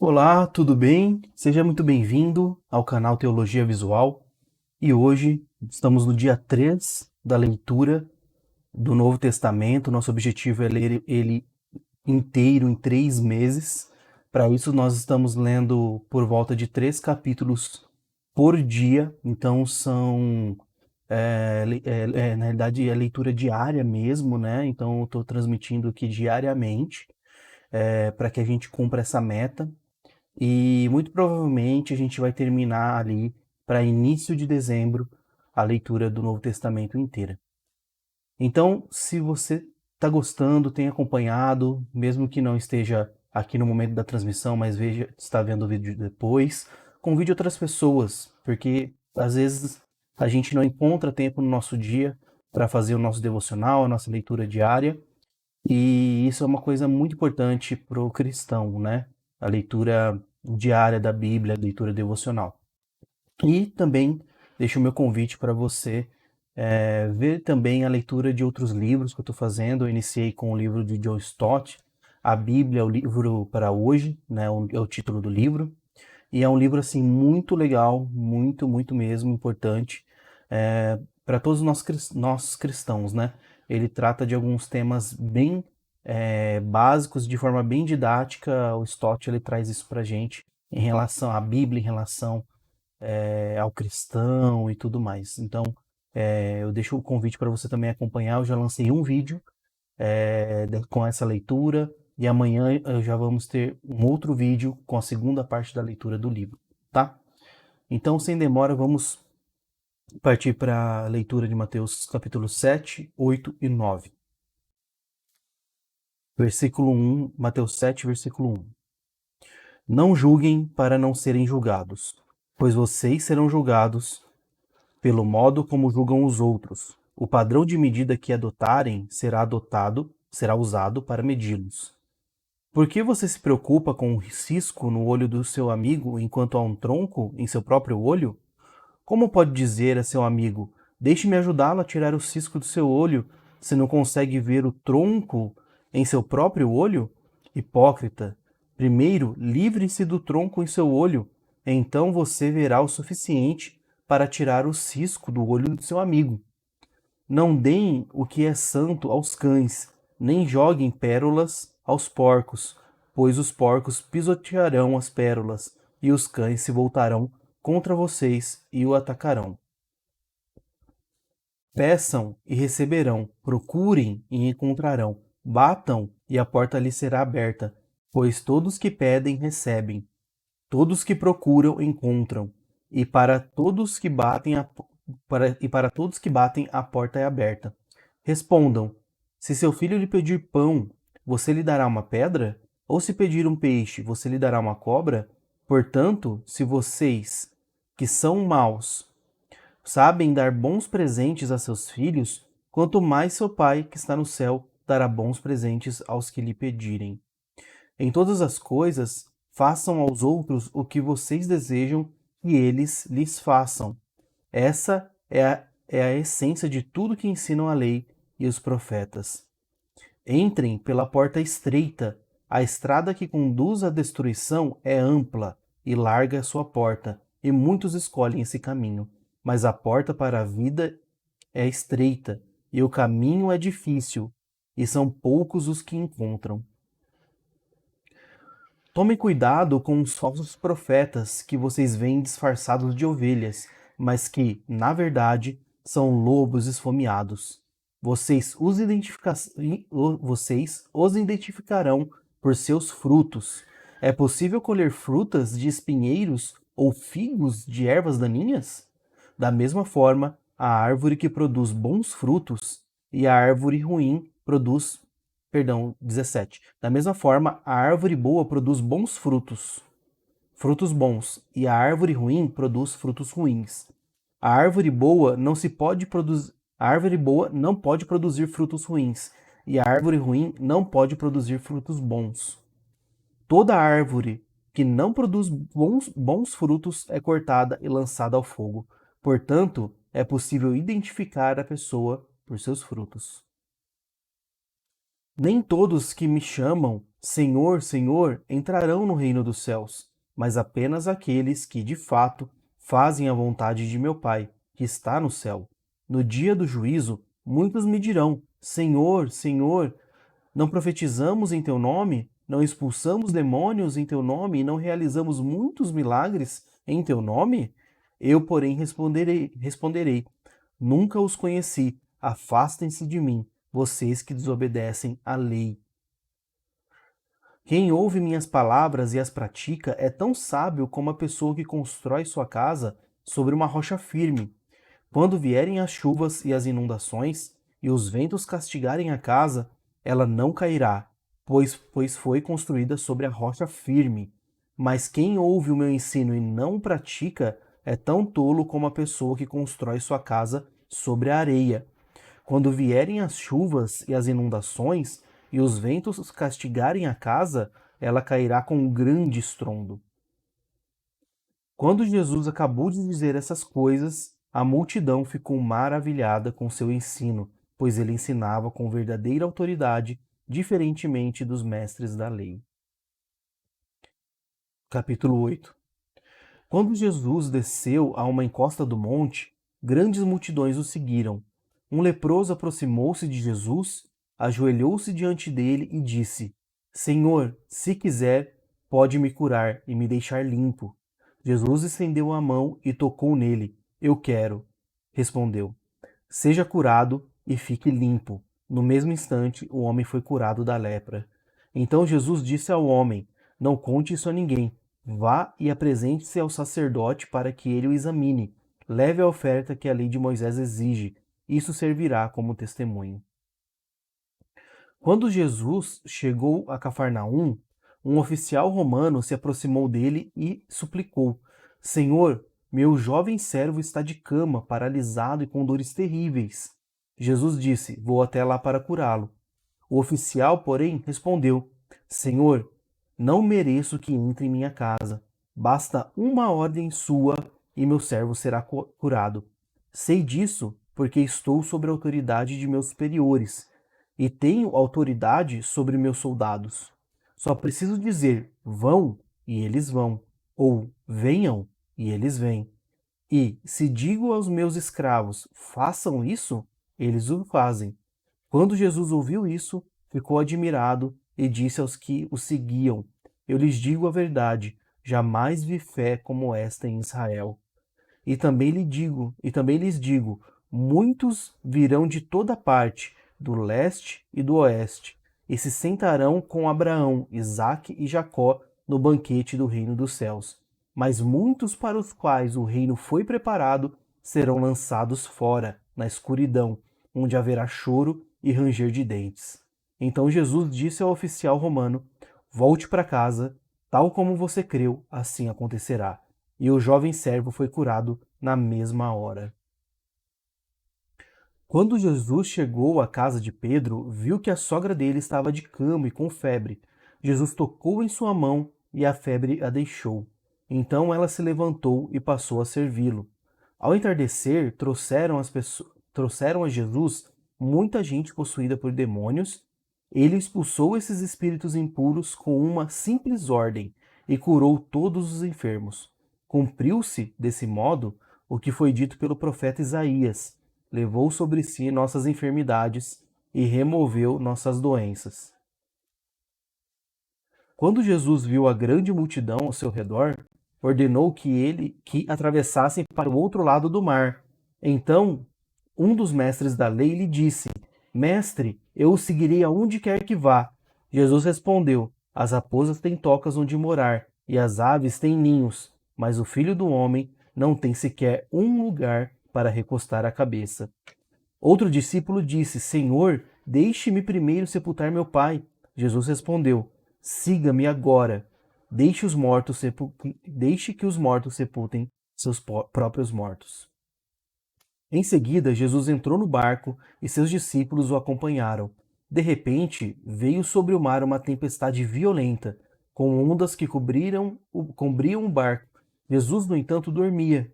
Olá, tudo bem? Seja muito bem-vindo ao canal Teologia Visual. E hoje estamos no dia 3 da leitura do Novo Testamento. Nosso objetivo é ler ele inteiro em 3 meses. Para isso, nós estamos lendo por volta de 3 capítulos por dia. Então, na realidade, é leitura diária mesmo, né? Então, eu estou transmitindo aqui diariamente, para que a gente cumpra essa meta. E muito provavelmente a gente vai terminar ali para início de dezembro a leitura do Novo Testamento inteira. Então, se você está gostando, tem acompanhado, mesmo que não esteja aqui no momento da transmissão, mas veja, está vendo o vídeo depois, convide outras pessoas, porque às vezes a gente não encontra tempo no nosso dia para fazer o nosso devocional, a nossa leitura diária, e isso é uma coisa muito importante para o cristão, né? A leitura diária da Bíblia, a leitura devocional. E também deixo o meu convite para você ver também a leitura de outros livros que eu estou fazendo. Eu iniciei com o livro de John Stott, A Bíblia é o livro para hoje, né? É o título do livro. E é um livro assim muito legal, muito, muito mesmo importante para todos nós cristãos, né? Ele trata de alguns temas bem básicos, de forma bem didática. O Stott ele traz isso para gente em relação à Bíblia, em relação ao cristão e tudo mais. Então, eu deixo o convite para você também acompanhar. Eu já lancei um vídeo com essa leitura. E amanhã já vamos ter um outro vídeo com a segunda parte da leitura do livro, tá? Então, sem demora, vamos partir para a leitura de Mateus capítulo 7, 8 e 9. Versículo 1, Mateus 7, versículo 1. Não julguem para não serem julgados, pois vocês serão julgados pelo modo como julgam os outros. O padrão de medida que adotarem será usado para medi-los. Por que você se preocupa com um cisco no olho do seu amigo enquanto há um tronco em seu próprio olho? Como pode dizer a seu amigo: deixe-me ajudá-lo a tirar o cisco do seu olho, se não consegue ver o tronco em seu próprio olho? Hipócrita! Primeiro, livre-se do tronco em seu olho, então você verá o suficiente para tirar o cisco do olho do seu amigo. Não deem o que é santo aos cães, nem joguem pérolas aos porcos, pois os porcos pisotearão as pérolas, e os cães se voltarão contra vocês e o atacarão. Peçam e receberão, procurem e encontrarão, batam e a porta lhes será aberta, pois todos que pedem recebem, todos que procuram encontram, e para todos que batem a porta é aberta. Respondam: se seu filho lhe pedir pão, você lhe dará uma pedra? Ou se pedir um peixe, você lhe dará uma cobra? Portanto, se vocês, que são maus, sabem dar bons presentes a seus filhos, quanto mais seu Pai, que está no céu, dará bons presentes aos que lhe pedirem. Em todas as coisas, façam aos outros o que vocês desejam que eles lhes façam. Essa é a essência de tudo que ensinam a lei e os profetas. Entrem pela porta estreita. A estrada que conduz à destruição é ampla e larga a sua porta, e muitos escolhem esse caminho. Mas a porta para a vida é estreita, e o caminho é difícil, e são poucos os que encontram. Tomem cuidado com os falsos profetas que vocês veem disfarçados de ovelhas, mas que, na verdade, são lobos esfomeados. Vocês os identificarão por seus frutos. É possível colher frutas de espinheiros ou figos de ervas daninhas? Da mesma forma, a árvore que produz bons frutos e a árvore ruim produz, perdão, 17. Da mesma forma, a árvore boa produz bons frutos, frutos bons, e a árvore ruim produz frutos ruins. A árvore boa não se pode produzir, a árvore boa não pode produzir frutos ruins, e a árvore ruim não pode produzir frutos bons. Toda árvore que não produz bons frutos é cortada e lançada ao fogo. Portanto, é possível identificar a pessoa por seus frutos. Nem todos que me chamam Senhor, Senhor, entrarão no reino dos céus, mas apenas aqueles que, de fato, fazem a vontade de meu Pai, que está no céu. No dia do juízo, muitos me dirão: Senhor, Senhor, não profetizamos em teu nome? Não expulsamos demônios em teu nome e não realizamos muitos milagres em teu nome? Eu, porém, responderei: Nunca os conheci. Afastem-se de mim, vocês que desobedecem à lei. Quem ouve minhas palavras e as pratica é tão sábio como a pessoa que constrói sua casa sobre uma rocha firme. Quando vierem as chuvas e as inundações, e os ventos castigarem a casa, ela não cairá, pois foi construída sobre a rocha firme. Mas quem ouve o meu ensino e não o pratica é tão tolo como a pessoa que constrói sua casa sobre a areia. Quando vierem as chuvas e as inundações, e os ventos castigarem a casa, ela cairá com um grande estrondo. Quando Jesus acabou de dizer essas coisas, a multidão ficou maravilhada com seu ensino, pois ele ensinava com verdadeira autoridade, diferentemente dos mestres da lei. Capítulo 8. Quando Jesus desceu a uma encosta do monte, grandes multidões o seguiram. Um leproso aproximou-se de Jesus, ajoelhou-se diante dele e disse: Senhor, se quiser, pode me curar e me deixar limpo. Jesus estendeu a mão e tocou nele. Eu quero, respondeu. Seja curado e fique limpo. No mesmo instante, o homem foi curado da lepra. Então Jesus disse ao homem: Não conte isso a ninguém. Vá e apresente-se ao sacerdote para que ele o examine. Leve a oferta que a lei de Moisés exige. Isso servirá como testemunho. Quando Jesus chegou a Cafarnaum, um oficial romano se aproximou dele e suplicou: Senhor, meu jovem servo está de cama, paralisado e com dores terríveis. Jesus disse: Vou até lá para curá-lo. O oficial, porém, respondeu: Senhor, não mereço que entre em minha casa. Basta uma ordem sua e meu servo será curado. Sei disso porque estou sob a autoridade de meus superiores e tenho autoridade sobre meus soldados. Só preciso dizer: vão, e eles vão, ou venham, e eles vêm. E se digo aos meus escravos: façam isso, eles o fazem. Quando Jesus ouviu isso, ficou admirado e disse aos que o seguiam: Eu lhes digo a verdade, jamais vi fé como esta em Israel. E também lhes digo, muitos virão de toda parte, do leste e do oeste, e se sentarão com Abraão, Isaque e Jacó no banquete do reino dos céus. Mas muitos para os quais o reino foi preparado serão lançados fora, na escuridão, onde haverá choro e ranger de dentes. Então Jesus disse ao oficial romano: Volte para casa, tal como você creu, assim acontecerá. E o jovem servo foi curado na mesma hora. Quando Jesus chegou à casa de Pedro, viu que a sogra dele estava de cama e com febre. Jesus tocou em sua mão e a febre a deixou. Então ela se levantou e passou a servi-lo. Ao entardecer, trouxeram a Jesus muita gente possuída por demônios. Ele expulsou esses espíritos impuros com uma simples ordem e curou todos os enfermos. Cumpriu-se, desse modo, o que foi dito pelo profeta Isaías: levou sobre si nossas enfermidades e removeu nossas doenças. Quando Jesus viu a grande multidão ao seu redor, ordenou que atravessassem para o outro lado do mar. Então, um dos mestres da lei lhe disse: Mestre, eu o seguirei aonde quer que vá. Jesus respondeu: As raposas têm tocas onde morar, e as aves têm ninhos, mas o filho do homem não tem sequer um lugar para recostar a cabeça. Outro discípulo disse: Senhor, deixe-me primeiro sepultar meu pai. Jesus respondeu: Siga-me agora. Deixe que os mortos sepultem seus próprios mortos. Em seguida, Jesus entrou no barco e seus discípulos o acompanharam. De repente, veio sobre o mar uma tempestade violenta, com ondas que cobriam o barco. Jesus, no entanto, dormia.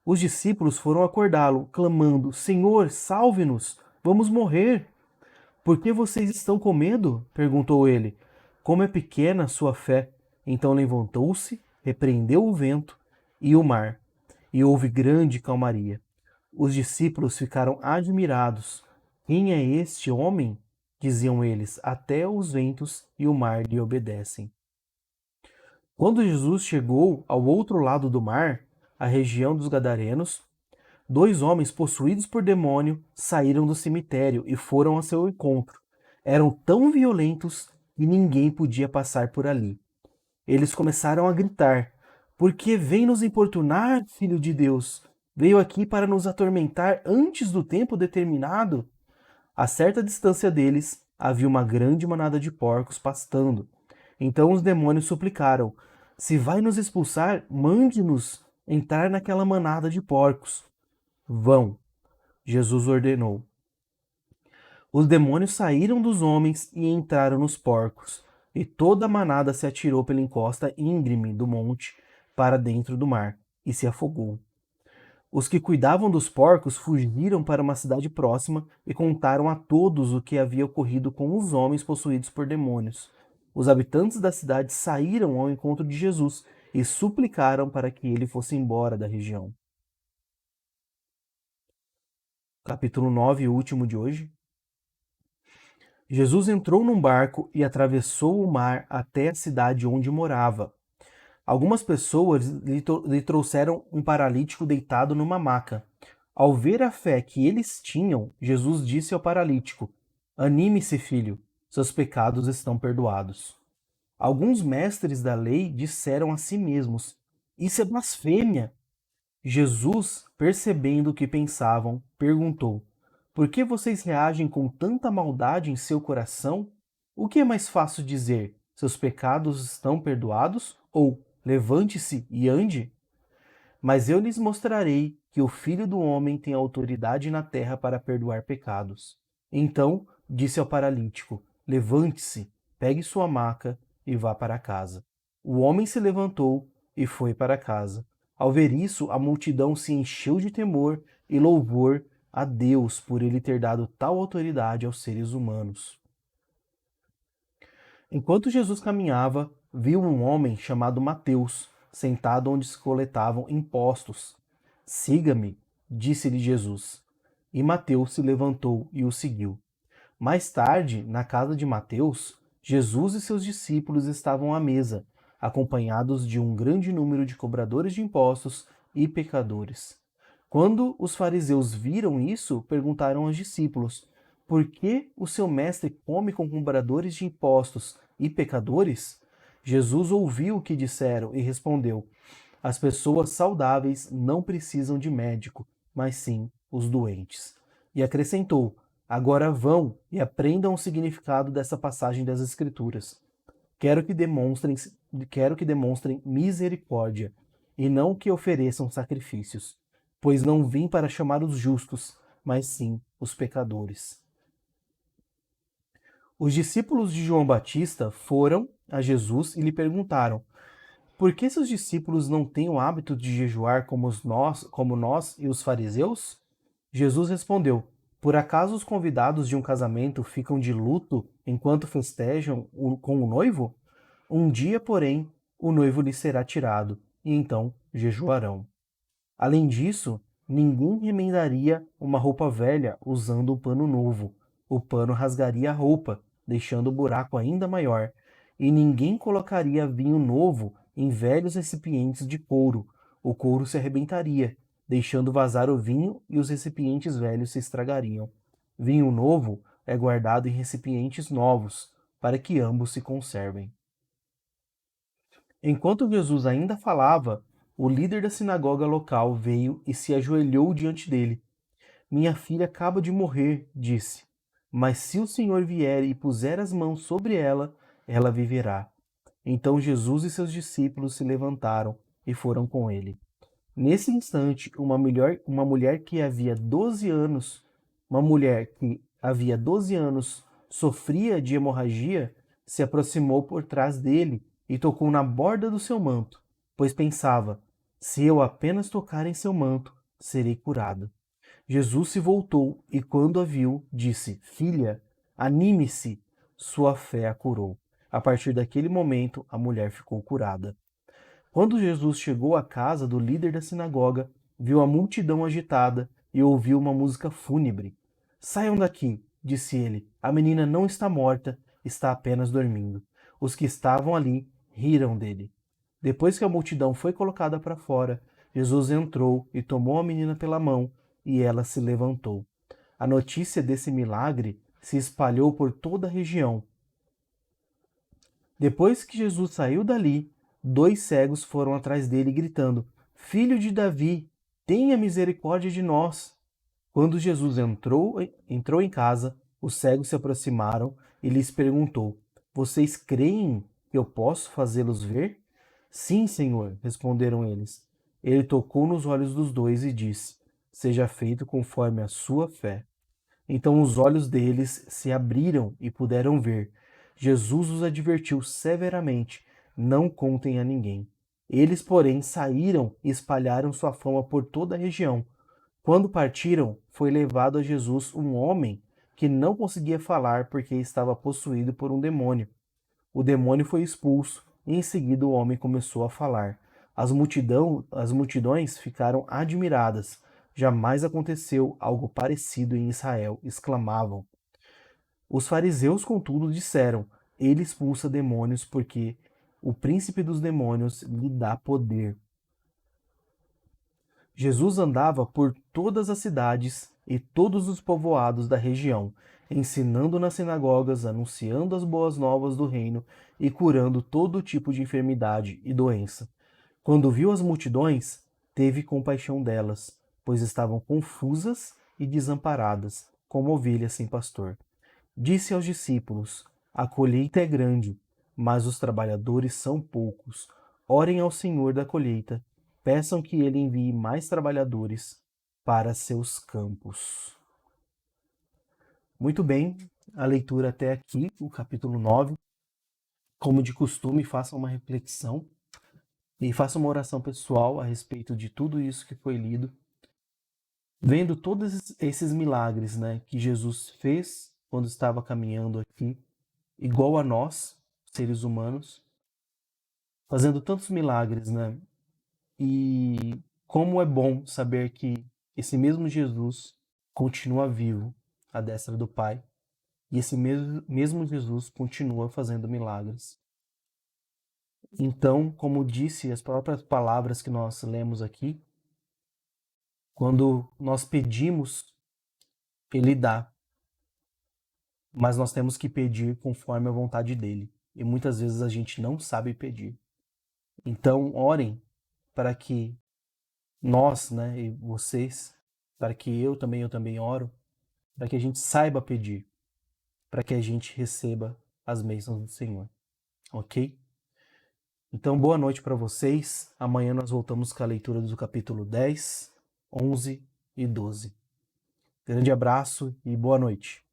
Os discípulos foram acordá-lo, clamando: Senhor, salve-nos! Vamos morrer! Por que vocês estão com medo? Perguntou ele. como é pequena sua fé! Então levantou-se, repreendeu o vento e o mar, e houve grande calmaria. Os discípulos ficaram admirados. Quem é este homem? Diziam eles, até os ventos e o mar lhe obedecem. Quando Jesus chegou ao outro lado do mar, a região dos Gadarenos, dois homens possuídos por demônio saíram do cemitério e foram a seu encontro. Eram tão violentos que ninguém podia passar por ali. Eles começaram a gritar: Por que vem nos importunar, filho de Deus? Veio aqui para nos atormentar antes do tempo determinado? A certa distância deles havia uma grande manada de porcos pastando. Então os demônios suplicaram: Se vai nos expulsar, mande-nos entrar naquela manada de porcos. Vão, Jesus ordenou. Os demônios saíram dos homens e entraram nos porcos, e toda a manada se atirou pela encosta íngreme do monte para dentro do mar, e se afogou. Os que cuidavam dos porcos fugiram para uma cidade próxima e contaram a todos o que havia ocorrido com os homens possuídos por demônios. Os habitantes da cidade saíram ao encontro de Jesus e suplicaram para que ele fosse embora da região. Capítulo 9, o último de hoje. Jesus entrou num barco e atravessou o mar até a cidade onde morava. Algumas pessoas lhe trouxeram um paralítico deitado numa maca. Ao ver a fé que eles tinham, Jesus disse ao paralítico: Anime-se, filho, seus pecados estão perdoados. Alguns mestres da lei disseram a si mesmos: Isso é blasfêmia. Jesus, percebendo o que pensavam, perguntou: Por que vocês reagem com tanta maldade em seu coração? O que é mais fácil dizer: Seus pecados estão perdoados? Ou levante-se e ande? Mas eu lhes mostrarei que o Filho do Homem tem autoridade na terra para perdoar pecados. Então disse ao paralítico: Levante-se, pegue sua maca e vá para casa. O homem se levantou e foi para casa. Ao ver isso, a multidão se encheu de temor e louvor a Deus por ele ter dado tal autoridade aos seres humanos. Enquanto Jesus caminhava, viu um homem chamado Mateus, sentado onde se coletavam impostos. Siga-me, disse-lhe Jesus. E Mateus se levantou e o seguiu. Mais tarde, na casa de Mateus, Jesus e seus discípulos estavam à mesa, acompanhados de um grande número de cobradores de impostos e pecadores. Quando os fariseus viram isso, perguntaram aos discípulos: Por que o seu mestre come com cobradores de impostos e pecadores? Jesus ouviu o que disseram e respondeu: As pessoas saudáveis não precisam de médico, mas sim os doentes. E acrescentou: Agora vão e aprendam o significado dessa passagem das Escrituras. Quero que demonstrem misericórdia e não que ofereçam sacrifícios, pois não vim para chamar os justos, mas sim os pecadores. Os discípulos de João Batista foram a Jesus e lhe perguntaram: Por que seus discípulos não têm o hábito de jejuar como nós e os fariseus? Jesus respondeu: Por acaso os convidados de um casamento ficam de luto enquanto festejam com o noivo? Um dia, porém, o noivo lhes será tirado, e então jejuarão. Além disso, ninguém remendaria uma roupa velha usando um pano novo. O pano rasgaria a roupa, deixando o buraco ainda maior, e ninguém colocaria vinho novo em velhos recipientes de couro. O couro se arrebentaria, deixando vazar o vinho e os recipientes velhos se estragariam. Vinho novo é guardado em recipientes novos, para que ambos se conservem. Enquanto Jesus ainda falava, o líder da sinagoga local veio e se ajoelhou diante dele. Minha filha acaba de morrer, disse. Mas se o Senhor vier e puser as mãos sobre ela, ela viverá. Então Jesus e seus discípulos se levantaram e foram com ele. Nesse instante, uma mulher que havia 12 anos, sofria de hemorragia, se aproximou por trás dele e tocou na borda do seu manto, pois pensava: se eu apenas tocar em seu manto, serei curado. Jesus se voltou e, quando a viu, disse: Filha, anime-se, sua fé a curou. A partir daquele momento, a mulher ficou curada. Quando Jesus chegou à casa do líder da sinagoga, viu a multidão agitada e ouviu uma música fúnebre. Saiam daqui, disse ele. A menina não está morta, está apenas dormindo. Os que estavam ali riram dele. Depois que a multidão foi colocada para fora, Jesus entrou e tomou a menina pela mão, e ela se levantou. A notícia desse milagre se espalhou por toda a região. Depois que Jesus saiu dali, 2 cegos foram atrás dele gritando: Filho de Davi, tenha misericórdia de nós. Quando Jesus entrou em casa, os cegos se aproximaram e lhes perguntou: Vocês creem que eu posso fazê-los ver? Sim, Senhor, responderam eles. Ele tocou nos olhos dos dois e disse: Seja feito conforme a sua fé. Então os olhos deles se abriram e puderam ver. Jesus os advertiu severamente: Não contem a ninguém. Eles, porém, saíram e espalharam sua fama por toda a região. Quando partiram, foi levado a Jesus um homem que não conseguia falar porque estava possuído por um demônio. O demônio foi expulso e em seguida o homem começou a falar. As multidões ficaram admiradas. Jamais aconteceu algo parecido em Israel, exclamavam. Os fariseus, contudo, disseram: Ele expulsa demônios porque o príncipe dos demônios lhe dá poder. Jesus andava por todas as cidades e todos os povoados da região, ensinando nas sinagogas, anunciando as boas novas do reino e curando todo tipo de enfermidade e doença. Quando viu as multidões, teve compaixão delas, pois estavam confusas e desamparadas, como ovelhas sem pastor. Disse aos discípulos: A colheita é grande, mas os trabalhadores são poucos. Orem ao Senhor da colheita, peçam que ele envie mais trabalhadores para seus campos. Muito bem, a leitura até aqui, o capítulo 9. Como de costume, faça uma reflexão e faça uma oração pessoal a respeito de tudo isso que foi lido. Vendo todos esses milagres, né, que Jesus fez quando estava caminhando aqui, igual a nós, seres humanos, fazendo tantos milagres, né? E como é bom saber que esse mesmo Jesus continua vivo à destra do Pai, e esse mesmo Jesus continua fazendo milagres. Então, como disse as próprias palavras que nós lemos aqui, quando nós pedimos, Ele dá, mas nós temos que pedir conforme a vontade dele. E muitas vezes a gente não sabe pedir. Então, orem para que nós, né, e vocês, para que eu também oro, para que a gente saiba pedir, para que a gente receba as bênçãos do Senhor, ok? Então, boa noite para vocês. Amanhã nós voltamos com a leitura do capítulo 10, 11 e 12. Grande abraço e boa noite.